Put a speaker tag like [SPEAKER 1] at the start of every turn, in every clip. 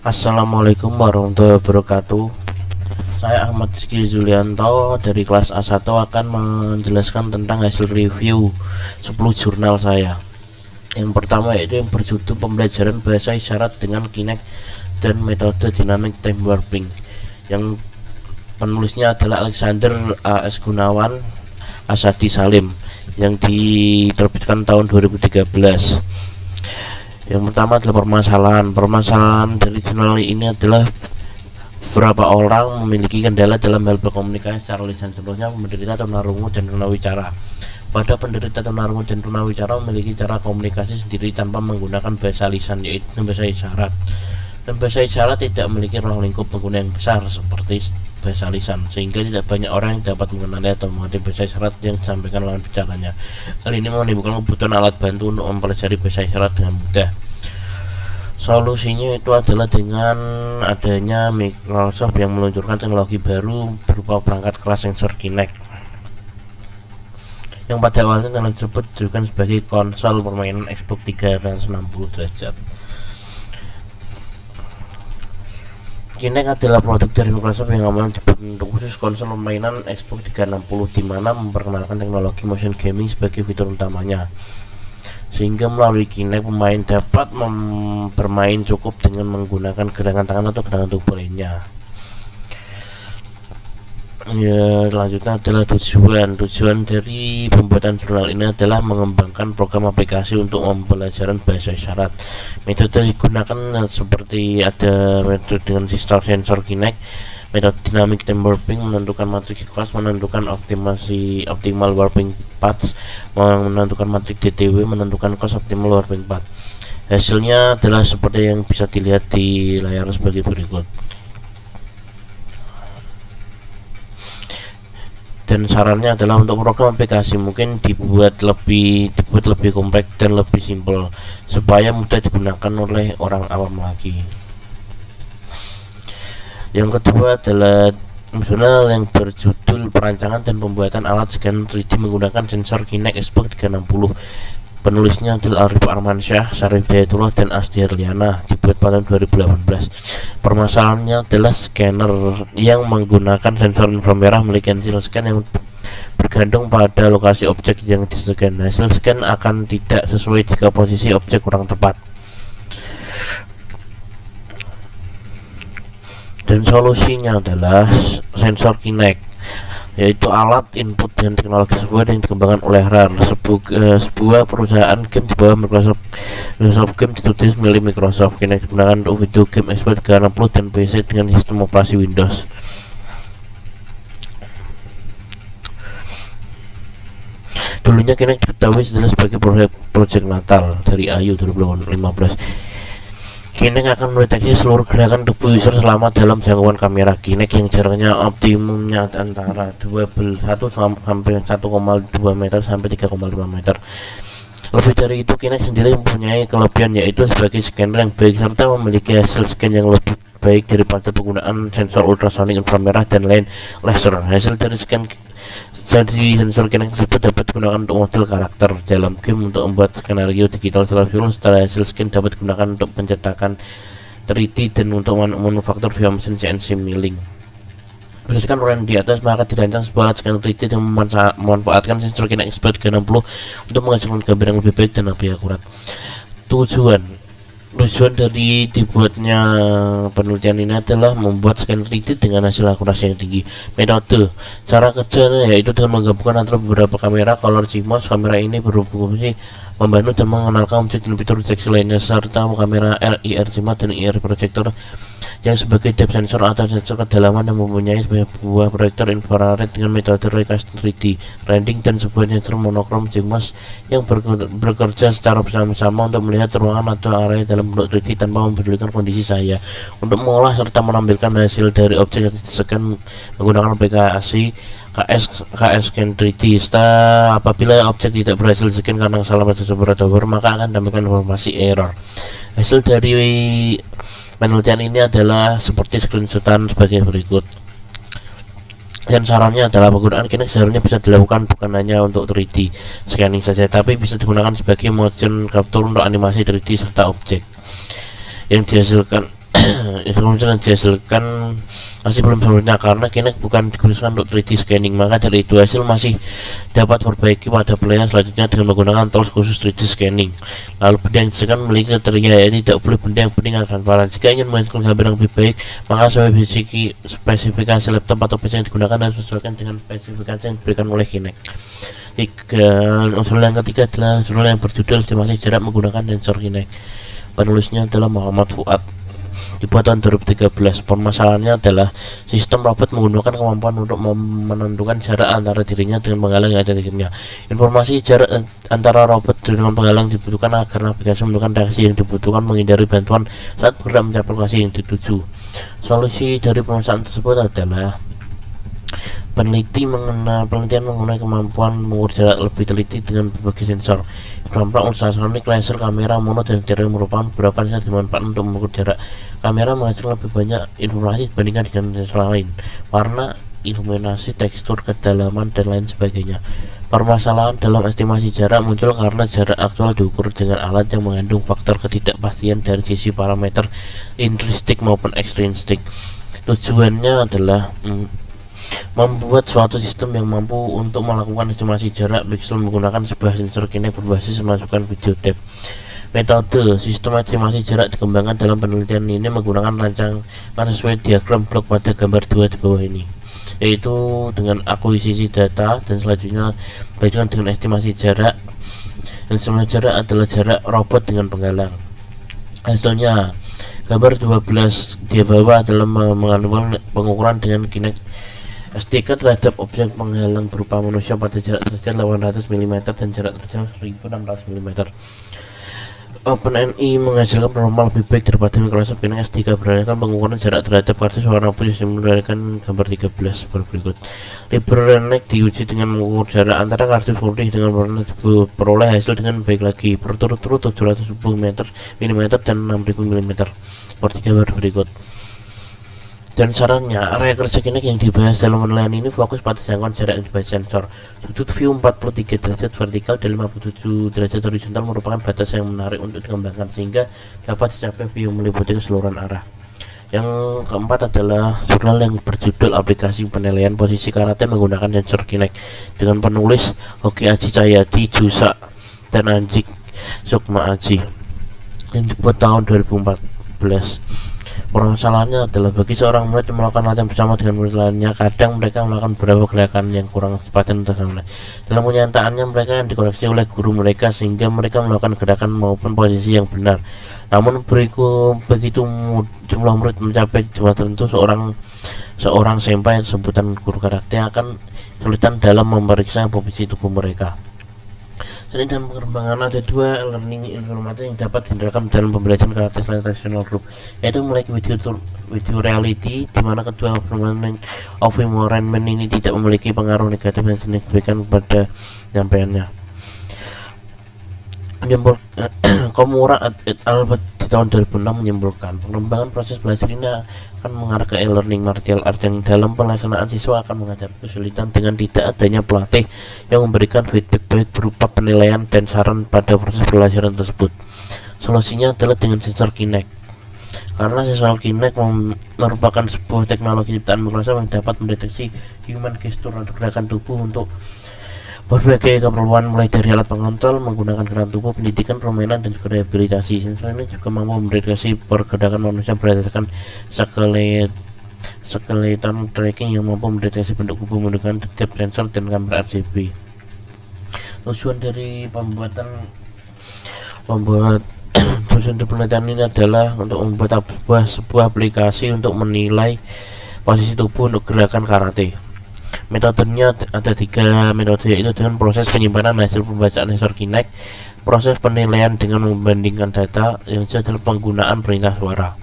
[SPEAKER 1] Assalamualaikum warahmatullahi wabarakatuh. Saya Ahmad Rizky Julianto dari kelas A1 akan menjelaskan tentang hasil review 10 jurnal saya. Yang pertama yaitu yang berjudul pembelajaran bahasa isyarat dengan Kinect dan metode dynamic time warping. Yang penulisnya adalah Alexander A.S. Gunawan, Asadi Salim, yang diterbitkan tahun 2013. Yang pertama adalah permasalahan dari jurnal ini adalah beberapa orang memiliki kendala dalam hal berkomunikasi secara lisan, contohnya penderita tunarungu dan tunawicara. Pada penderita tunarungu dan tunawicara memiliki cara komunikasi sendiri tanpa menggunakan bahasa lisan, yaitu bahasa isyarat. Dan bahasa isyarat tidak memiliki ruang lingkup pengguna yang besar seperti bahasa lisan, sehingga tidak banyak orang yang dapat mengenali atau mengerti bahasa isyarat yang disampaikan lawan bicaranya. Hal ini menimbulkan kebutuhan alat bantu untuk mempelajari bahasa isyarat dengan mudah. Solusinya itu adalah dengan adanya Microsoft yang meluncurkan teknologi baru berupa perangkat kelas sensor Kinect, yang pada awalnya teknologi tersebut ditujukan sebagai konsol permainan Xbox 360 derajat. Kinect adalah produk dari Microsoft yang awalnya dibuat untuk khusus konsol permainan Xbox 360, di mana memperkenalkan teknologi motion gaming sebagai fitur utamanya, sehingga melalui Kinect pemain dapat bermain cukup dengan menggunakan gerakan tangan atau gerakan tubuh lainnya. Selanjutnya adalah tujuan dari pembuatan jurnal ini adalah mengembangkan program aplikasi untuk pembelajaran bahasa isyarat. Metode digunakan seperti ada metode dengan sistem sensor Kinect, metode dynamic time warping, menentukan matriks kelas, menentukan optimal warping paths, menentukan matriks DTW, menentukan cost optimal warping path. Hasilnya adalah seperti yang bisa dilihat di layar sebagai berikut. Dan sarannya adalah untuk program aplikasi mungkin dibuat lebih kompak dan lebih simpel supaya mudah digunakan oleh orang awam lagi. Yang kedua adalah jurnal yang berjudul perancangan dan pembuatan alat scan 3D menggunakan sensor Kinect Xbox 360. Penulisnya adalah Arif Armansyah, Syarif Hidayatullah, dan Asdi Herliana, dibuat pada 2018. Permasalahannya adalah scanner yang menggunakan sensor inframerah memiliki hasil scan yang bergantung pada lokasi objek yang di-scan. Hasil scan akan tidak sesuai jika posisi objek kurang tepat. Dan solusinya adalah sensor Kinect, yaitu alat input dengan teknologi sebuah yang dikembangkan oleh RAR, sebuah perusahaan game di bawah Microsoft Game Studios milik Microsoft. Kinect digunakan untuk video game Xbox 360 dan PC dengan sistem operasi Windows. Dulunya Kinect diketahui sebagai proyek Natal dari Ayu 2015. Kinect akan mendeteksi seluruh gerakan tubuh user selama dalam jangkauan kamera Kinect yang jaraknya optimumnya antara 1,2 meter sampai 3,5 meter. Lebih dari itu, Kinect sendiri mempunyai kelebihan, yaitu sebagai scanner yang baik serta memiliki hasil scan yang lebih baik daripada penggunaan sensor ultrasonik, inframerah, dan laser. Hasil dari sensor Kinect tersebut dapat digunakan untuk model karakter dalam game, untuk membuat skenario digital secara film. Setelah hasil scan dapat digunakan untuk pencetakan 3D dan untuk manufaktur via mesin CNC milling. Berdasarkan uraian di atas, maka dirancang sebuah alat scanner 3D yang memanfaatkan sensor Kinect Xbox 360 untuk menghasilkan gambar yang lebih baik dan lebih akurat. Tujuan dari dibuatnya penelitian ini adalah membuat scanner 3D dengan hasil akurasi yang tinggi. Metode cara kerja yaitu dengan menggabungkan antara beberapa kamera color CMOS. Kamera ini berfungsi membantu dan mengenalkan objek dan fitur deteksi lainnya, serta kamera IR CMOS dan IR projector yang sebagai depth sensor atau sensor kedalaman yang mempunyai sebuah proyektor infrared dengan metode raycast 3D rendering, dan sebuah sensor monokrom CMOS yang bekerja secara bersama-sama untuk melihat ruangan atau area dalam bentuk 3D tanpa mempedulikan kondisi cahaya. Untuk mengolah serta menampilkan hasil dari objek yang discan menggunakan aplikasi KS Scan 3D. Apabila objek tidak berhasil scan karena kesalahan pada operator, maka akan dapatkan informasi error. Hasil dari penelitian ini adalah seperti screenshotan sebagai berikut. Dan sarannya adalah penggunaan Kinect seharusnya bisa dilakukan bukan hanya untuk 3D scanning saja, tapi bisa digunakan sebagai motion capture untuk animasi 3D serta objek yang dihasilkan informasi yang dihasilkan masih belum sempurna karena Kinect bukan digunakan untuk 3D scanning, maka dari itu hasil masih dapat diperbaiki pada pelayanan selanjutnya dengan menggunakan tools khusus 3D scanning. Lalu benda yang disediakan memiliki kriteria, yaitu tidak boleh benda yang bening dan transparan. Jika ingin menghasilkan gambar yang lebih baik, maka spesifikasi laptop atau PC yang digunakan harus sesuaikan dengan spesifikasi yang diberikan oleh Kinect. Usul yang ketiga adalah jurnal yang berjudul estimasi jarak menggunakan sensor Kinect. Penulisnya adalah Muhammad Fuad, dibuat tahun 2013. Permasalahannya adalah sistem robot menggunakan kemampuan untuk menentukan jarak antara dirinya dengan penghalang yang ada di dirinya. Informasi jarak antara robot dengan penghalang dibutuhkan agar navigasi menentukan reaksi yang dibutuhkan, menghindari bantuan saat bergerak mencapai lokasi yang dituju. Solusi dari permasalahan tersebut adalah penelitian mengenai kemampuan mengukur jarak lebih teliti dengan berbagai sensor. Dampak ultrasonic, laser, kamera mono, dan stereo merupakan beberapa sensor dimanfaatkan untuk mengukur jarak. Kamera menghasilkan lebih banyak informasi dibandingkan dengan sensor lain, warna, iluminasi, tekstur, kedalaman, dan lain sebagainya. Permasalahan dalam estimasi jarak muncul karena jarak aktual diukur dengan alat yang mengandung faktor ketidakpastian dari sisi parameter intrinsik maupun ekstrinsik. Tujuannya adalah membuat suatu sistem yang mampu untuk melakukan estimasi jarak pixel menggunakan sebuah sensor Kinect berbasis masukan video tape. Metode sistem estimasi jarak dikembangkan dalam penelitian ini menggunakan rancangan sesuai diagram blok pada gambar 2 di bawah ini, yaitu dengan akuisisi data dan selanjutnya dilanjutkan dengan estimasi jarak. Estimasi jarak adalah jarak robot dengan penghalang. Hasilnya, gambar 12 di bawah adalah mengandung pengukuran dengan Kinect SDK terhadap objek penghalang berupa manusia pada jarak terjal 800 mm dan jarak terjal 1600 mm. OpenNI menghasilkan performa lebih baik daripada Microsoft Kinect SDK berdasarkan pengukuran jarak terhadap kartu warna putih yang menggunakan gambar 13 berikut. LibreNet diuji dengan mengukur jarak antara kartu putih dengan warna peroleh hasil dengan baik lagi berturut-turut 710 mm dan 6000 mm seperti gambar berikut. Dan sarannya, area kerja Kinect yang dibahas dalam penilaian ini fokus pada jangkauan jarak yang dibahas sensor. Sudut view 43 derajat vertikal dan 57 derajat horizontal merupakan batas yang menarik untuk dikembangkan sehingga dapat dicapai view meliputi keseluruhan arah. Yang keempat adalah jurnal yang berjudul aplikasi penilaian posisi karate menggunakan sensor Kinect dengan penulis Hoki Aji Cahyadi, Jusa, dan Anjik Sukma Aji yang dibuat tahun 2014. Permasalahannya adalah bagi seorang murid yang melakukan latihan bersama dengan murid lainnya, kadang mereka melakukan beberapa gerakan yang kurang tepat dan tersama. Dalam kenyataannya mereka yang dikoreksi oleh guru mereka sehingga mereka melakukan gerakan maupun posisi yang benar. Namun begitu jumlah murid mencapai jumlah tertentu, seorang senpai sebutan guru karate akan kesulitan dalam memeriksa posisi tubuh mereka. Selain dalam pengembangan, ada dua learning informatif yang dapat dihindarkan dalam pembelajaran karate selain traditional group, yaitu mulai video reality, di mana kedua environment ini tidak memiliki pengaruh negatif yang signifikan kepada penyampaiannya. Komura et al. Di tahun 2006 menyimpulkan pengembangan proses belajar ini akan mengarah ke e-learning martial arts yang dalam pelaksanaan siswa akan menghadapi kesulitan dengan tidak adanya pelatih yang memberikan feedback baik berupa penilaian dan saran pada proses pelajaran tersebut. Solusinya adalah dengan sensor Kinect, karena sensor Kinect merupakan sebuah teknologi ciptaan Microsoft yang dapat mendeteksi human gesture atau gerakan tubuh untuk berbagai keperluan, mulai dari alat pengontrol, menggunakan gerakan tubuh, pendidikan, permainan, dan juga rehabilitasi. Sensor ini juga mampu mendeteksi pergerakan manusia berdasarkan skeleton tracking yang mampu mendeteksi bentuk tubuh menggunakan depth sensor dan kamera RGB. Tujuan dari tujuan penelitian ini adalah untuk membuat sebuah aplikasi untuk menilai posisi tubuh untuk gerakan karate. Metodenya ada 3 metode, yaitu dengan proses penyimpanan hasil pembacaan sensor Kinect, proses penilaian dengan membandingkan data, yang adalah penggunaan perintah suara.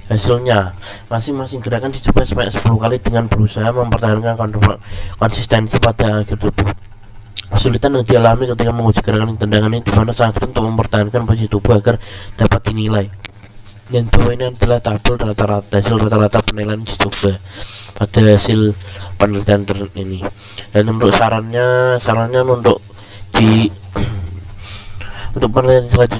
[SPEAKER 1] Hasilnya, masing-masing gerakan dicoba sebanyak 10 kali dengan berusaha mempertahankan konsistensi pada akhir tubuh. Kesulitan yang dialami ketika menguji gerakan tendangan ini dimana sangat sulit untuk mempertahankan posisi tubuh agar dapat dinilai. Dan bawah ini adalah tabel hasil rata-rata penilaian dicoba pada hasil penelitian ini. Dan untuk sarannya untuk penelitian selanjutnya